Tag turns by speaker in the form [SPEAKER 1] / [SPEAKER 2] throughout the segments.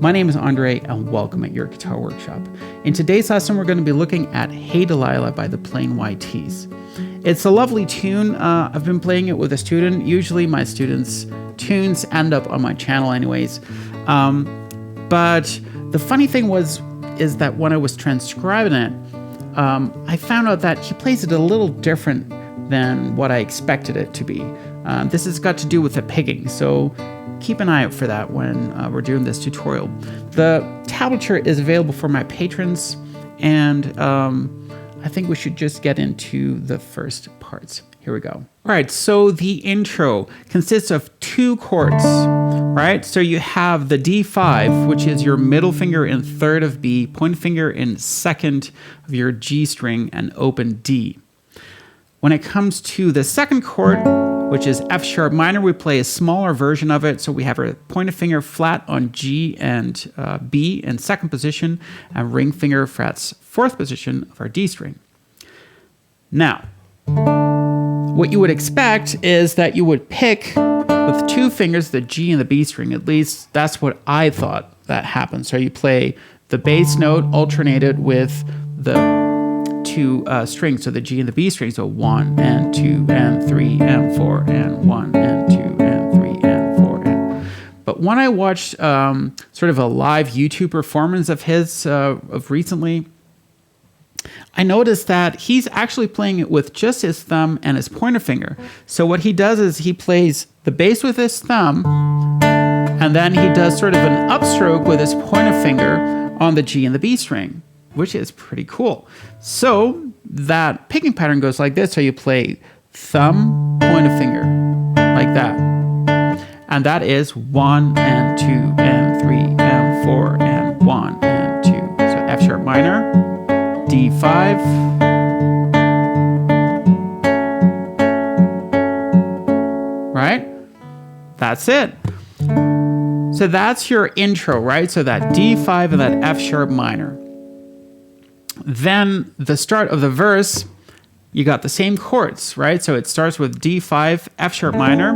[SPEAKER 1] My name is Andre, and welcome at your Guitar Workshop. In today's lesson, we're going to be looking at Hey Delilah by the Plain White T's. It's a lovely tune. I've been playing it with a student. Usually my students' tunes end up on my channel anyways. But the funny thing is that when I was transcribing it, I found out that he plays it a little different than what I expected it to be. This has got to do with the picking, so keep an eye out for that when we're doing this tutorial. The tablature is available for my patrons, and I think we should just get into the first parts. Here we go. All right, so the intro consists of two chords, right? So you have the D5, which is your middle finger in third of B, point finger in second of your G string, and open D. When it comes to the second chord, which is F sharp minor, we play a smaller version of it. So we have our pointer finger flat on G and B in second position, and ring finger frets fourth position of our D string. Now, what you would expect is that you would pick with two fingers the G and the B string. At least that's what I thought that happened. So you play the bass note alternated with the two strings, so the G and the B string, so 1 and 2 and 3 and 4 and 1 and 2 and 3 and 4 and... But when I watched sort of a live YouTube performance of his of recently, I noticed that he's actually playing it with just his thumb and his pointer finger. So what he does is he plays the bass with his thumb, and then he does sort of an upstroke with his pointer finger on the G and the B string, which is pretty cool. So that picking pattern goes like this. So you play thumb, pointer finger, like that. And that is 1 and 2 and 3 and 4 and 1 and 2. So F sharp minor, D5, right? That's it. So that's your intro, right? So that D5 and that F sharp minor. Then the start of the verse, you got the same chords, right? So it starts with D5, F sharp minor,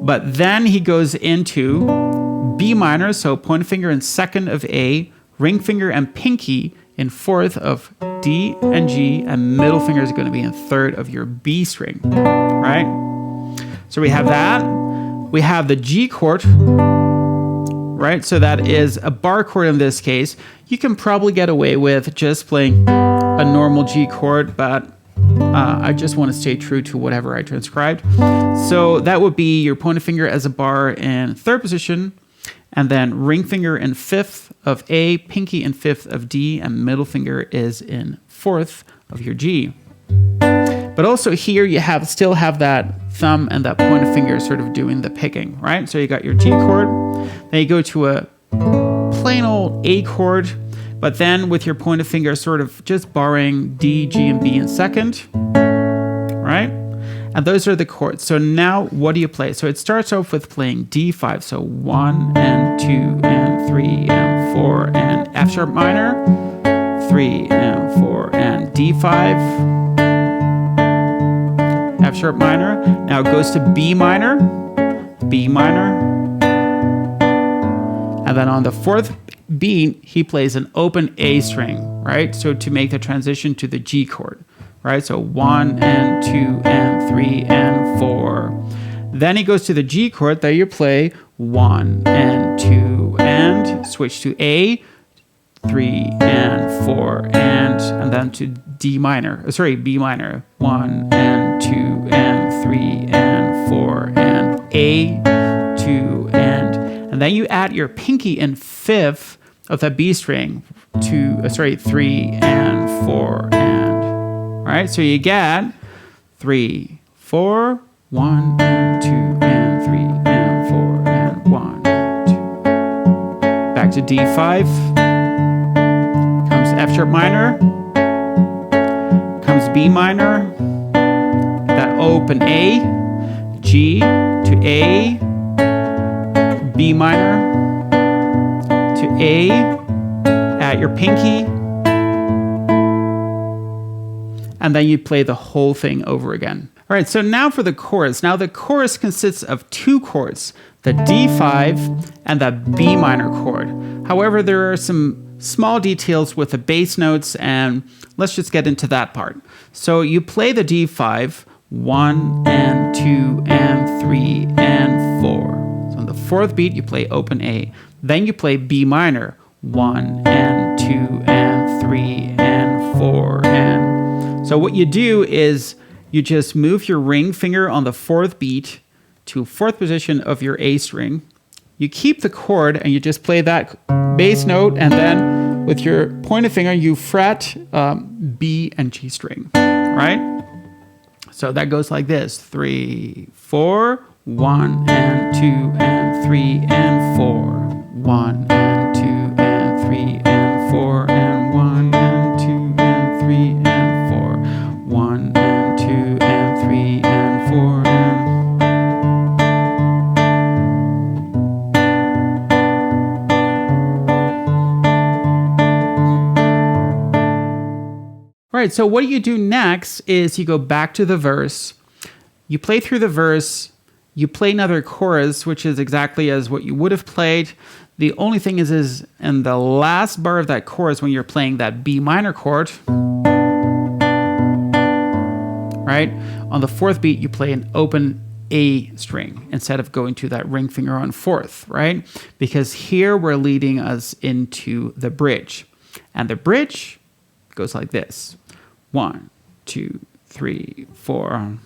[SPEAKER 1] but then he goes into B minor, so pointer finger in second of A, ring finger and pinky in fourth of D and G, and middle finger is going to be in third of your B string, right? So we have that. We have the G chord, right? So that is a bar chord in this case. You can probably get away with just playing a normal G chord, but I just want to stay true to whatever I transcribed. So that would be your pointer finger as a bar in third position, and then ring finger in fifth of A, pinky in fifth of D, and middle finger is in fourth of your G. But also here you still have that thumb and that pointer finger sort of doing the picking, right? So you got your G chord, then you go to a plain old A chord, but then with your pointer finger sort of just barring D, G, and B in second, right? And those are the chords. So now what do you play? So it starts off with playing D5, so 1 and 2 and 3 and 4 and F sharp minor, 3 and 4 and D5, F sharp minor. Now it goes to B minor, and then on the fourth beat, he plays an open A string, right? So to make the transition to the G chord, right? So 1 and 2 and 3 and 4. Then he goes to the G chord. There you play 1 and 2 and switch to A, 3 and 4 and then to B minor. 1 and 2 and 3 and 4 and A, 2 and then you add your pinky in fifth of that B string to 3 and 4 and, right? So you get 3, 4, 1 and 2 and 3 and 4 and 1 and 2. Back to D5. Comes F sharp minor. Comes B minor. That open A. G to A. B minor to A, at your pinky, and then you play the whole thing over again. All right, so now for the chorus. Now the chorus consists of two chords. the D5, and the B minor chord. However, there are some small details with the bass notes, and let's just get into that part. So you play the D5, 1 and 2 and 3 and 4. So on the fourth beat, you play open A. Then you play B minor, 1 and 2 and 3 and 4. And so what you do is you just move your ring finger on the fourth beat to fourth position of your A string. You keep the chord and you just play that bass note, and then with your pointer finger, you fret B and G string, right? So that goes like this: 3, 4, 1 and 2 and 3 and 4, 1 and 2 and 3 and 4 and 1 and 2 and 3 and 4, 1 and 2 and 3 and 4 and... All right, so what you do next is you go back to the verse, you play through the verse, you play another chorus, which is exactly as what you would have played. The only thing is in the last bar of that chorus, when you're playing that B minor chord, right? On the fourth beat, you play an open A string instead of going to that ring finger on fourth, right? Because here we're leading us into the bridge. And the bridge goes like this: 1, 2, 3, 4.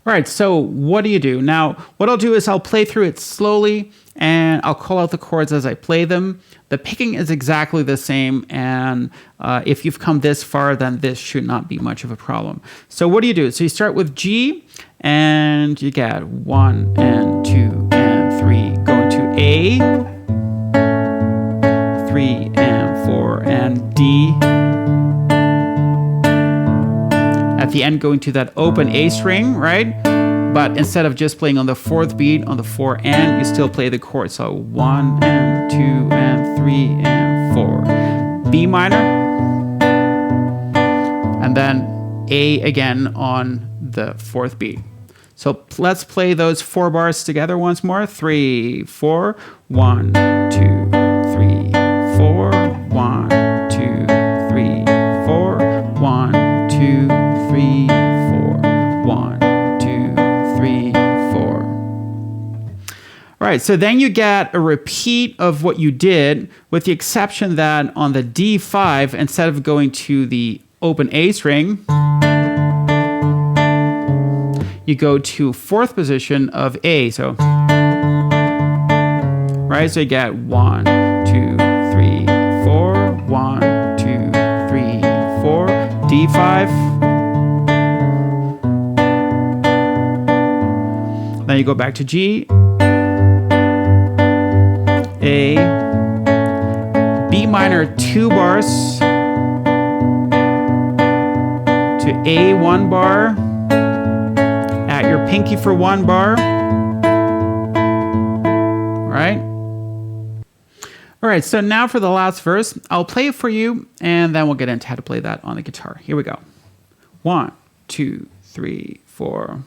[SPEAKER 1] All right, so what do? Now, what I'll do is I'll play through it slowly, and I'll call out the chords as I play them. The picking is exactly the same, and if you've come this far, then this should not be much of a problem. So what do? So you start with G, and you get 1 and 2 and 3. Go to A, 3 and 4 and D. At the end, going to that open A string, right? But instead of just playing on the fourth beat, on the 4 and, you still play the chord. So 1 and 2 and 3 and 4. B minor. And then A again on the fourth beat. So let's play those 4 bars together once more. 3, 4, 1, 2, 3, 4, 1, 2, 3, 4, 1, 2, 3, 4, 1, 2, 3, 4. All right, so then you get a repeat of what you did, with the exception that on the D5, instead of going to the open A string, you go to fourth position of A. So, right, so you get 1, 2, 3, 4, 1, 2, 3, 4, D5. Then you go back to G, A, B minor 2 bars, to A 1 bar, at your pinky for 1 bar, right? All right, so now for the last verse, I'll play it for you, and then we'll get into how to play that on the guitar. Here we go. 1, 2, 3, 4.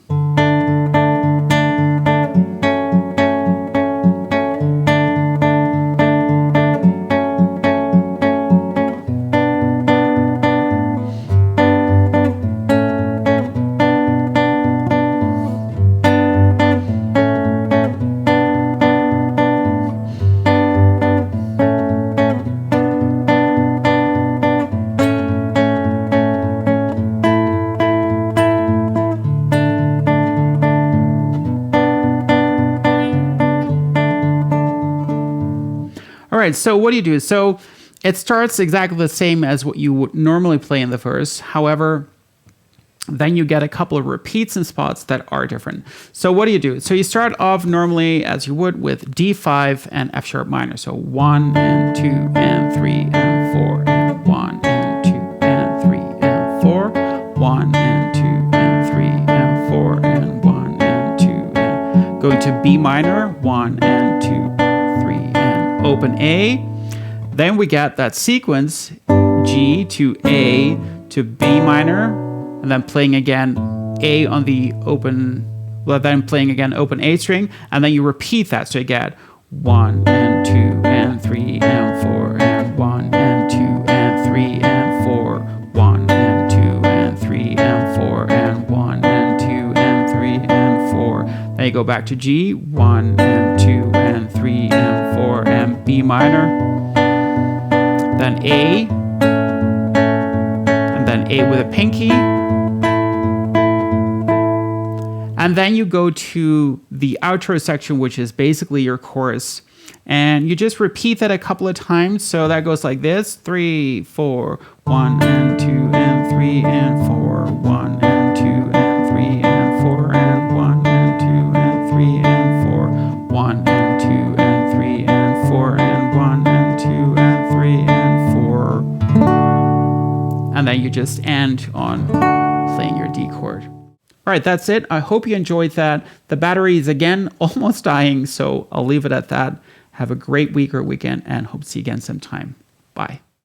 [SPEAKER 1] All right, so what do? So it starts exactly the same as what you would normally play in the verse. However, then you get a couple of repeats and spots that are different. So what do? So you start off normally as you would with D5 and F sharp minor. So 1 and 2 and 3 and 4 and 1 and 2 and 3 and 4, 1 and 2 and 3 and 4 and 1 and 2 and going to B minor, 1 and 2, 3 and open A. Then we get that sequence, G to A to B minor, and then playing again A on the open, well, then playing again open A string, and then you repeat that. So you get 1 and 2 and 3 and 4 and 1 and 2 and 3 and 4, 1 and 2 and 3 and 4 and 1 and 2 and 3 and 4. Then you go back to G, 1 and 2 and 3 and 4 and B minor, then A, and then A with a pinky. And then you go to the outro section, which is basically your chorus. And you just repeat that a couple of times. So that goes like this, 3, 4, 1 and 2 and 3 and 4, 1 and 2 and 3 and 4 and 1 and 2 and 3 and 4, 1 and 2 and 3 and 4 and 1 and 2 and 3 and 4. And then you just end on playing your D chord. All right, that's it. I hope you enjoyed that. The battery is again almost dying, so I'll leave it at that. Have a great week or weekend and hope to see you again sometime. Bye.